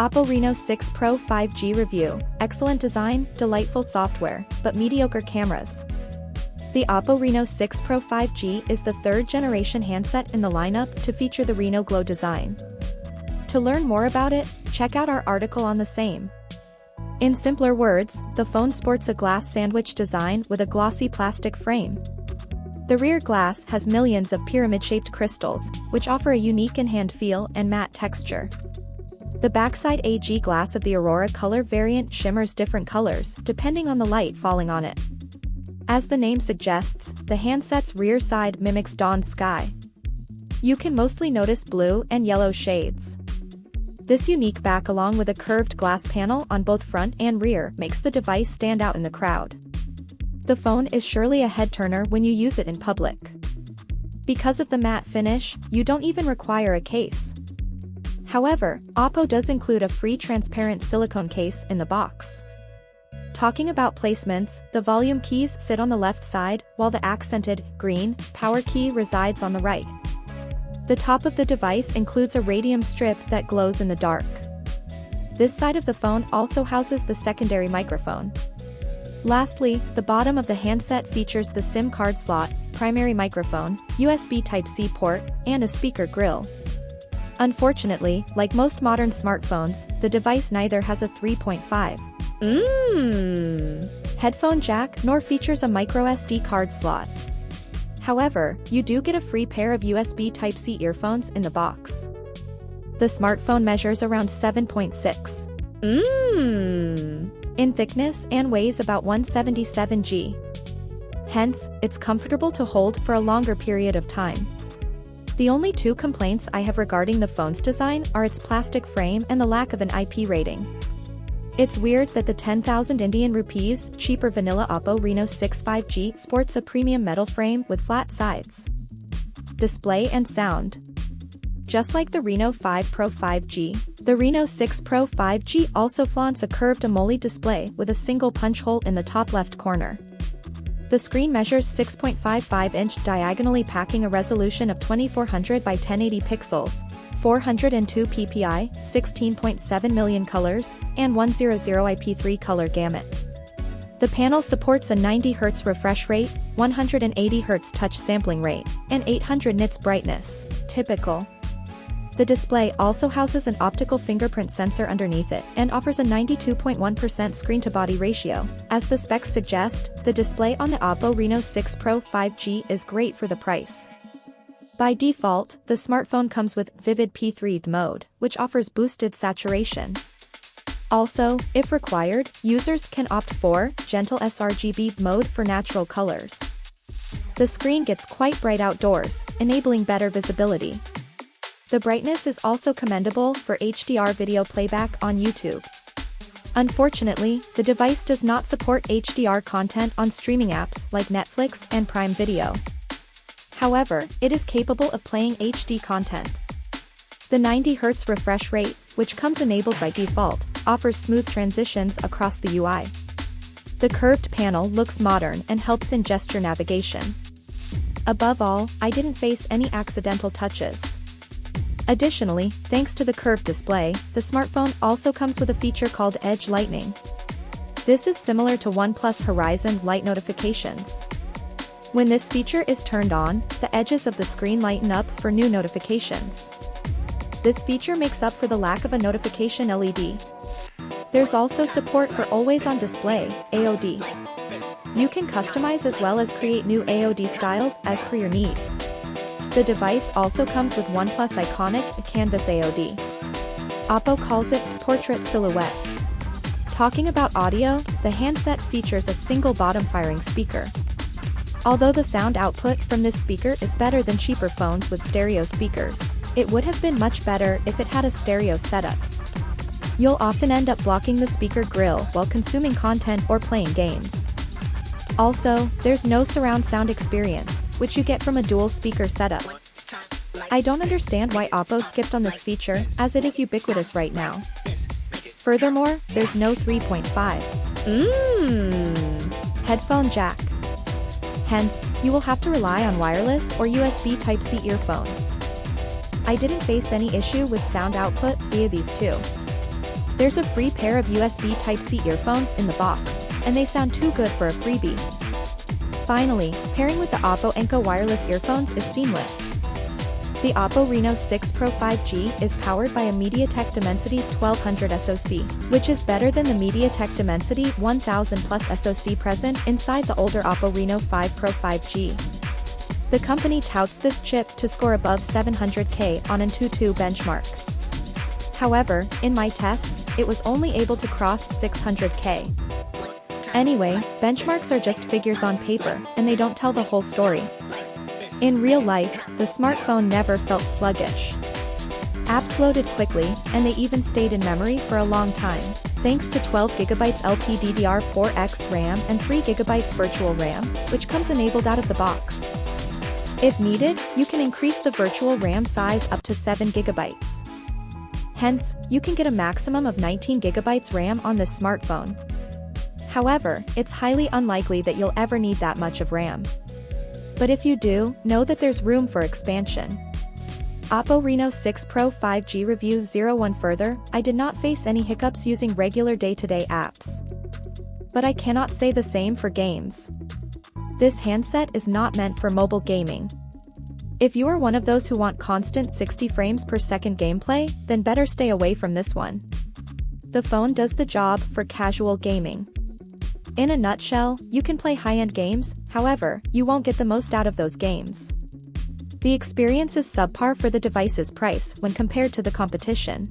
OPPO Reno 6 Pro 5G review. Excellent design, delightful software, but mediocre cameras. The OPPO Reno 6 Pro 5G is the third-generation handset in the lineup to feature the Reno Glow design. To learn more about it, check out our article on the same. In simpler words, the phone sports a glass sandwich design with a glossy plastic frame. The rear glass has millions of pyramid-shaped crystals, which offer a unique in-hand feel and matte texture. The backside AG glass of the Aurora color variant shimmers different colors, depending on the light falling on it. As the name suggests, the handset's rear side mimics dawn sky. You can mostly notice blue and yellow shades. This unique back along with a curved glass panel on both front and rear makes the device stand out in the crowd. The phone is surely a head-turner when you use it in public. Because of the matte finish, you don't even require a case. However, OPPO does include a free transparent silicone case in the box. Talking about placements, the volume keys sit on the left side, while the accented, green, power key resides on the right. The top of the device includes a radium strip that glows in the dark. This side of the phone also houses the secondary microphone. Lastly, the bottom of the handset features the SIM card slot, primary microphone, USB Type-C port, and a speaker grill. Unfortunately, like most modern smartphones, the device neither has a 3.5 headphone jack nor features a microSD card slot. However, you do get a free pair of USB Type-C earphones in the box. The smartphone measures around 7.6 in thickness and weighs about 177 g. Hence, it's comfortable to hold for a longer period of time. The only two complaints I have regarding the phone's design are its plastic frame and the lack of an IP rating. It's weird that the 10,000 Indian rupees cheaper vanilla OPPO Reno 6 5G sports a premium metal frame with flat sides. Display and sound. Just like the Reno 5 Pro 5G, the Reno 6 Pro 5G also flaunts a curved AMOLED display with a single punch hole in the top left corner. The screen measures 6.55-inch diagonally, packing a resolution of 2400 by 1080 pixels, 402 ppi, 16.7 million colors, and 100 IP3 color gamut. The panel supports a 90 Hz refresh rate, 180 Hz touch sampling rate, and 800 nits brightness, typical. The display also houses an optical fingerprint sensor underneath it and offers a 92.1% screen-to-body ratio. As the specs suggest, the display on the OPPO Reno 6 Pro 5G is great for the price. By default, the smartphone comes with Vivid P3 mode, which offers boosted saturation. Also, if required, users can opt for Gentle sRGB mode for natural colors. The screen gets quite bright outdoors, enabling better visibility. The brightness is also commendable for HDR video playback on YouTube. Unfortunately, the device does not support HDR content on streaming apps like Netflix and Prime Video. However, it is capable of playing HD content. The 90 Hz refresh rate, which comes enabled by default, offers smooth transitions across the UI. The curved panel looks modern and helps in gesture navigation. Above all, I didn't face any accidental touches. Additionally, thanks to the curved display, the smartphone also comes with a feature called Edge Lighting. This is similar to OnePlus Horizon light notifications. When this feature is turned on, the edges of the screen lighten up for new notifications. This feature makes up for the lack of a notification LED. There's also support for always-on display, AOD. You can customize as well as create new AOD styles as per your need. The device also comes with OnePlus iconic Canvas AOD. OPPO calls it Portrait Silhouette. Talking about audio, the handset features a single bottom-firing speaker. Although the sound output from this speaker is better than cheaper phones with stereo speakers, it would have been much better if it had a stereo setup. You'll often end up blocking the speaker grill while consuming content or playing games. Also, there's no surround sound experience, which you get from a dual speaker setup. I don't understand why OPPO skipped on this feature, as it is ubiquitous right now. Furthermore, there's no 3.5 headphone jack. Hence, you will have to rely on wireless or USB Type-C earphones. I didn't face any issue with sound output via these two. There's a free pair of USB Type-C earphones in the box, and they sound too good for a freebie. Finally, pairing with the OPPO Enco wireless earphones is seamless. The OPPO Reno 6 Pro 5G is powered by a MediaTek Dimensity 1200 SoC, which is better than the MediaTek Dimensity 1000 Plus SoC present inside the older OPPO Reno 5 Pro 5G. The company touts this chip to score above 700K on Antutu benchmark. However, in my tests, it was only able to cross 600K. Anyway, benchmarks are just figures on paper, and they don't tell the whole story. In real life, the smartphone never felt sluggish. Apps loaded quickly, and they even stayed in memory for a long time, thanks to 12GB LPDDR4X RAM and 3GB virtual RAM, which comes enabled out of the box. If needed, you can increase the virtual RAM size up to 7GB. Hence, you can get a maximum of 19GB RAM on this smartphone. However, it's highly unlikely that you'll ever need that much of RAM. But if you do, know that there's room for expansion. OPPO Reno 6 Pro 5G Review 01 Further, I did not face any hiccups using regular day-to-day apps. But I cannot say the same for games. This handset is not meant for mobile gaming. If you are one of those who want constant 60 frames per second gameplay, then better stay away from this one. The phone does the job for casual gaming. In a nutshell, you can play high-end games, however, you won't get the most out of those games. The experience is subpar for the device's price when compared to the competition.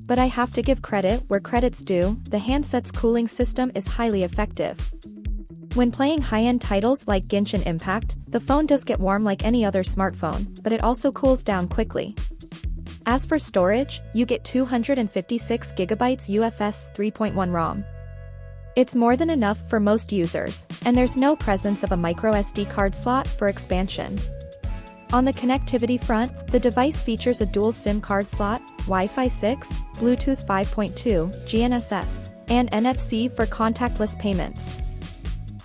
But I have to give credit where credit's due, the handset's cooling system is highly effective. When playing high-end titles like Genshin Impact, the phone does get warm like any other smartphone, but it also cools down quickly. As for storage, you get 256GB UFS 3.1 ROM. It's more than enough for most users, and there's no presence of a microSD card slot for expansion. On the connectivity front, the device features a dual SIM card slot, Wi-Fi 6, Bluetooth 5.2, GNSS, and NFC for contactless payments.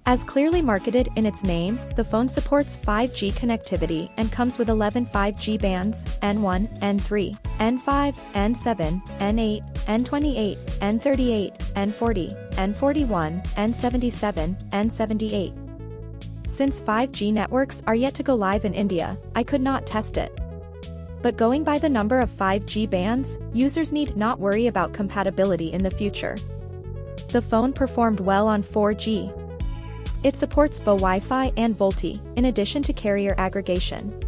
As clearly marketed in its name, the phone supports 5G connectivity and comes with 11 5G bands, N1, N3, N5, N7, N8, N28, N38, N40, N41, N77, N78. Since 5G networks are yet to go live in India, I could not test it. But going by the number of 5G bands, users need not worry about compatibility in the future. The phone performed well on 4G. It supports VO Wi-Fi and VoLTE, in addition to carrier aggregation.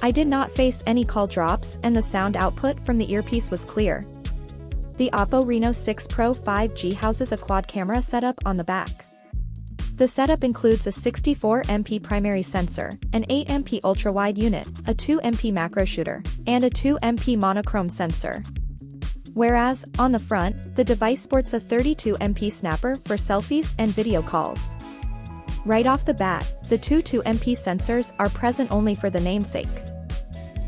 I did not face any call drops and the sound output from the earpiece was clear. The OPPO Reno 6 Pro 5G houses a quad camera setup on the back. The setup includes a 64MP primary sensor, an 8MP ultra-wide unit, a 2MP macro shooter, and a 2MP monochrome sensor. Whereas, on the front, the device sports a 32MP snapper for selfies and video calls. Right off the bat, the two 2MP sensors are present only for the namesake.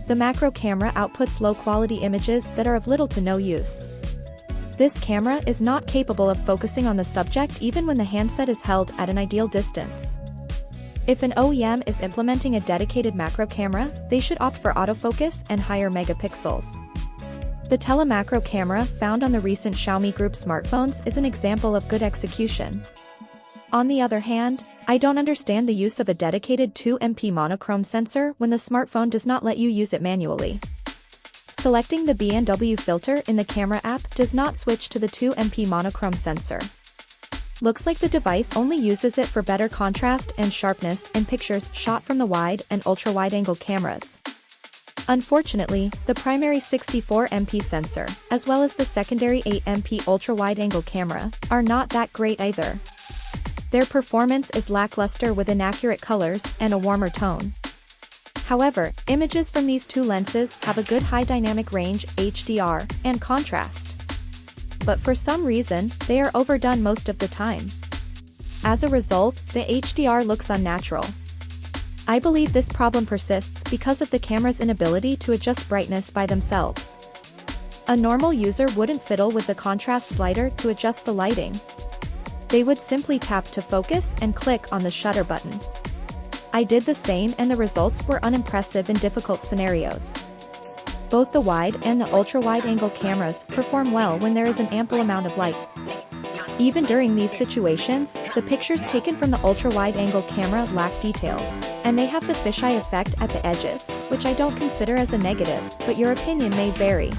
The macro camera outputs low-quality images that are of little to no use. This camera is not capable of focusing on the subject even when the handset is held at an ideal distance. If an OEM is implementing a dedicated macro camera, they should opt for autofocus and higher megapixels. The telemacro camera found on the recent Xiaomi Group smartphones is an example of good execution. On the other hand, I don't understand the use of a dedicated 2MP monochrome sensor when the smartphone does not let you use it manually. Selecting the B&W filter in the camera app does not switch to the 2MP monochrome sensor. Looks like the device only uses it for better contrast and sharpness in pictures shot from the wide and ultra-wide-angle cameras. Unfortunately, the primary 64MP sensor, as well as the secondary 8MP ultra-wide-angle camera, are not that great either. Their performance is lackluster with inaccurate colors and a warmer tone. However, images from these two lenses have a good high dynamic range (HDR) and contrast. But for some reason, they are overdone most of the time. As a result, the HDR looks unnatural. I believe this problem persists because of the camera's inability to adjust brightness by themselves. A normal user wouldn't fiddle with the contrast slider to adjust the lighting. They would simply tap to focus and click on the shutter button. I did the same and the results were unimpressive in difficult scenarios. Both the wide and the ultra-wide angle cameras perform well when there is an ample amount of light. Even during these situations, the pictures taken from the ultra-wide angle camera lack details, and they have the fisheye effect at the edges, which I don't consider as a negative, but your opinion may vary.